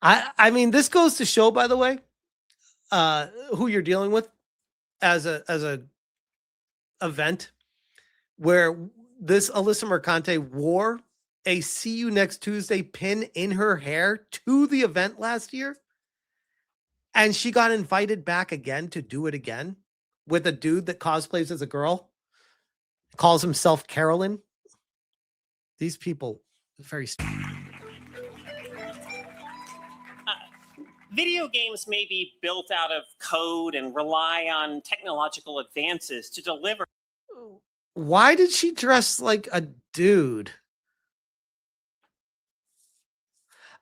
I mean, this goes to show, by the way, who you're dealing with as a event where this Alyssa Mercante wore a "See You Next Tuesday" pin in her hair to the event last year, and she got invited back again to do it again with a dude that cosplays as a girl, calls himself Carolyn. These people, very. Video games may be built out of code and rely on technological advances to deliver. Why did she dress like a dude?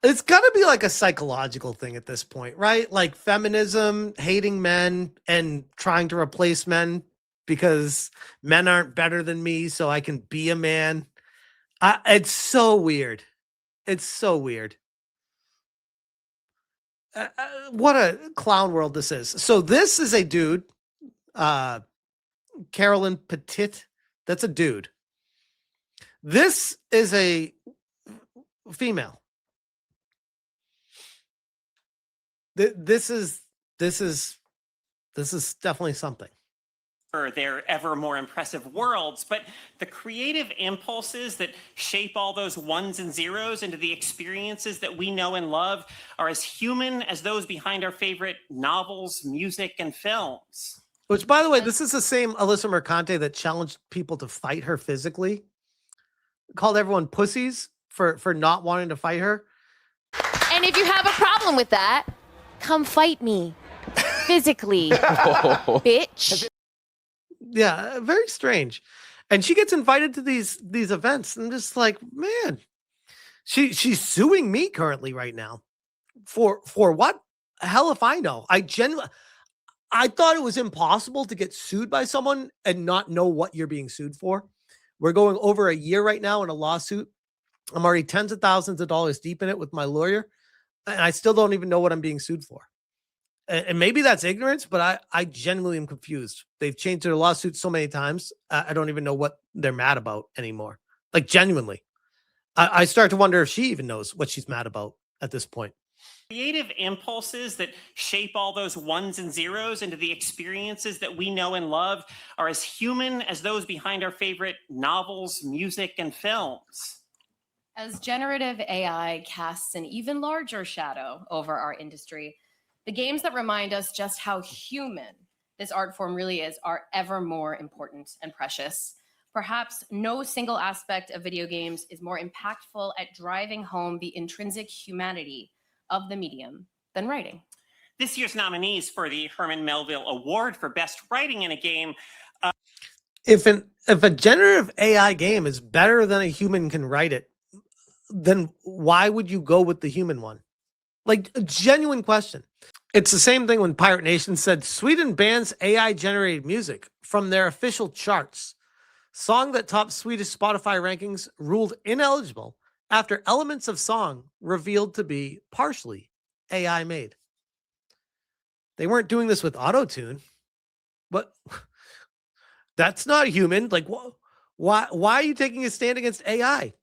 It's got to be like a psychological thing at this point, right? Like feminism, hating men, and trying to replace men because men aren't better than me, so I can be a man. It's so weird. It's so weird. What a clown world this is. So this is a dude, Carolyn Petit. That's a dude. This is a female. This is definitely something. Their ever more impressive worlds, but the creative impulses that shape all those ones and zeros into the experiences that we know and love are as human as those behind our favorite novels, music, and films. Which, by the way, this is the same Alyssa Mercante that challenged people to fight her physically, called everyone pussies for not wanting to fight her. And if you have a problem with that, come fight me physically, bitch. Yeah, very strange. And she gets invited to these events. And I'm just like, man, she's suing me currently right now. For what? Hell if I know. I thought it was impossible to get sued by someone and not know what you're being sued for. We're going over a year right now in a lawsuit. I'm already tens of thousands of dollars deep in it with my lawyer, and I still don't even know what I'm being sued for. And maybe that's ignorance, but I genuinely am confused. They've changed their lawsuit so many times. I don't even know what they're mad about anymore. Like, genuinely. I start to wonder if she even knows what she's mad about at this point. Creative impulses that shape all those ones and zeros into the experiences that we know and love are as human as those behind our favorite novels, music, and films. As generative AI casts an even larger shadow over our industry, the games that remind us just how human this art form really is are ever more important and precious. Perhaps no single aspect of video games is more impactful at driving home the intrinsic humanity of the medium than writing. This year's nominees for the Herman Melville Award for Best Writing in a Game. If a generative AI game is better than a human can write it, then why would you go with the human one? Like, a genuine question. It's the same thing when Pirate Nation said Sweden bans AI-generated music from their official charts. Song that topped Swedish Spotify rankings ruled ineligible after elements of song revealed to be partially AI made. They weren't doing this with auto-tune, but that's not human. Like, why are you taking a stand against AI?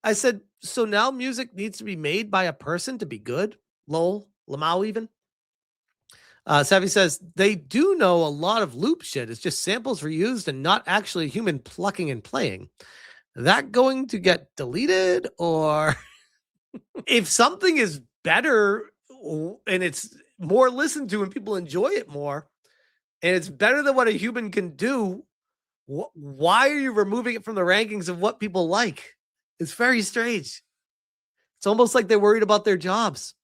I said, so now music needs to be made by a person to be good? Lol, Lamau even. Savvy says, they do know a lot of loop shit. It's just samples reused and not actually a human plucking and playing. That going to get deleted? Or if something is better and it's more listened to and people enjoy it more, and it's better than what a human can do, why are you removing it from the rankings of what people like? It's very strange. It's almost like they're worried about their jobs.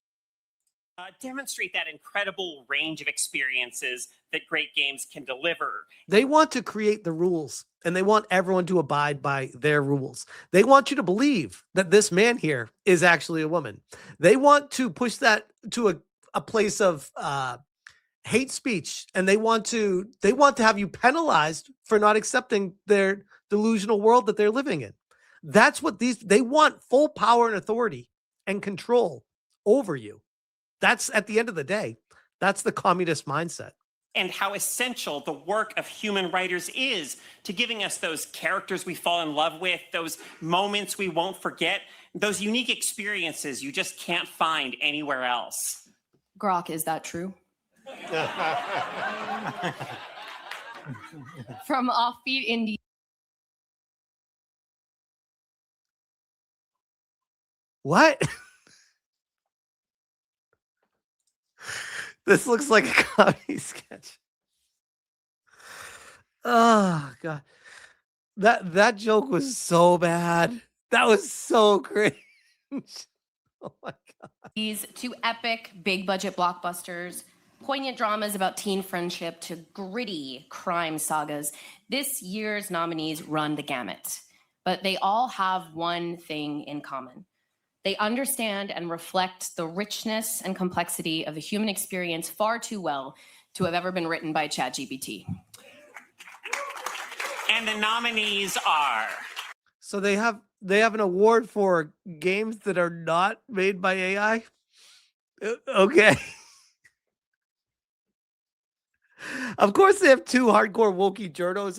Demonstrate that incredible range of experiences that great games can deliver. They want to create the rules, and they want everyone to abide by their rules. They want you to believe that this man here is actually a woman. They want to push that to a place of hate speech, and they want to have you penalized for not accepting their delusional world that they're living in. That's what they want: full power and authority and control over you. That's, at the end of the day, that's the communist mindset. and how essential the work of human writers is to giving us those characters we fall in love with, those moments we won't forget, those unique experiences you just can't find anywhere else. Grok, is that true? From offbeat indie. What? This looks like a comedy sketch. Oh god. That joke was so bad. That was so cringe. Oh my god. These two epic big budget blockbusters, poignant dramas about teen friendship to gritty crime sagas. This year's nominees run the gamut, but they all have one thing in common. They understand and reflect the richness and complexity of the human experience far too well to have ever been written by ChatGPT. And the nominees are... So they have an award for games that are not made by AI? Okay. Of course they have two hardcore wokey journos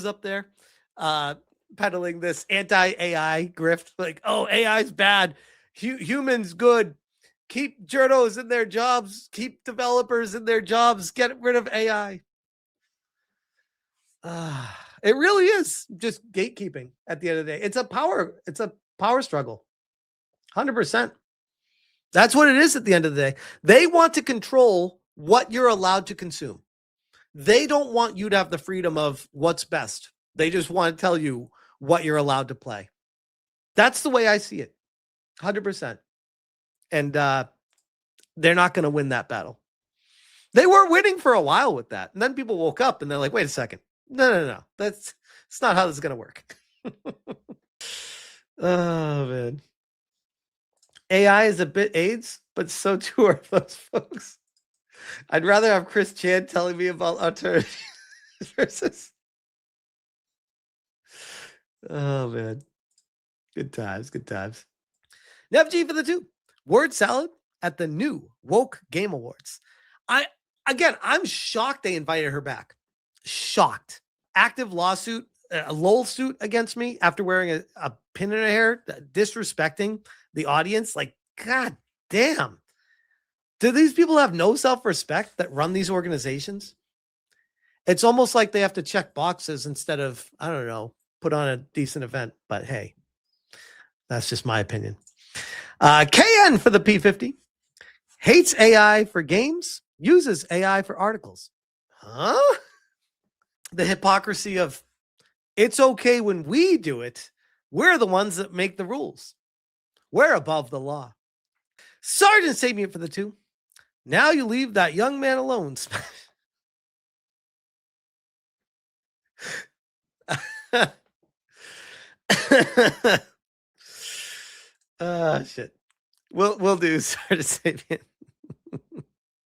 up there, peddling this anti-AI grift, like, oh, AI's bad, humans good, keep journos in their jobs, keep developers in their jobs, get rid of AI. It really is just gatekeeping at the end of the day. It's a power struggle. 100%. That's what it is at the end of the day. They want to control what you're allowed to consume. They don't want you to have the freedom of what's best. They just want to tell you what you're allowed to play. That's the way I see it. 100%. And they're not going to win that battle. They were winning for a while with that. And then people woke up and they're like, wait a second. No. That's not how this is going to work. Oh, man. AI is a bit AIDS, but so too are those folks. I'd rather have Chris Chan telling me about alternative versus. Oh, man. Good times. NevG for the 2. Word salad at the new Woke Game Awards. I'm shocked they invited her back. Shocked. Active lawsuit, a lol suit against me after wearing a pin in her hair, disrespecting the audience. Like, god damn. Do these people have no self-respect that run these organizations? It's almost like they have to check boxes instead of, I don't know, put on a decent event. But hey, that's just my opinion. KN for the P50. Hates AI for games, uses AI for articles. Huh? The hypocrisy of it's okay when we do it. We're the ones that make the rules. We're above the law. Sergeant Sapient for the 2. Now you leave that young man alone. Shit. We'll do Sergeant Sapient.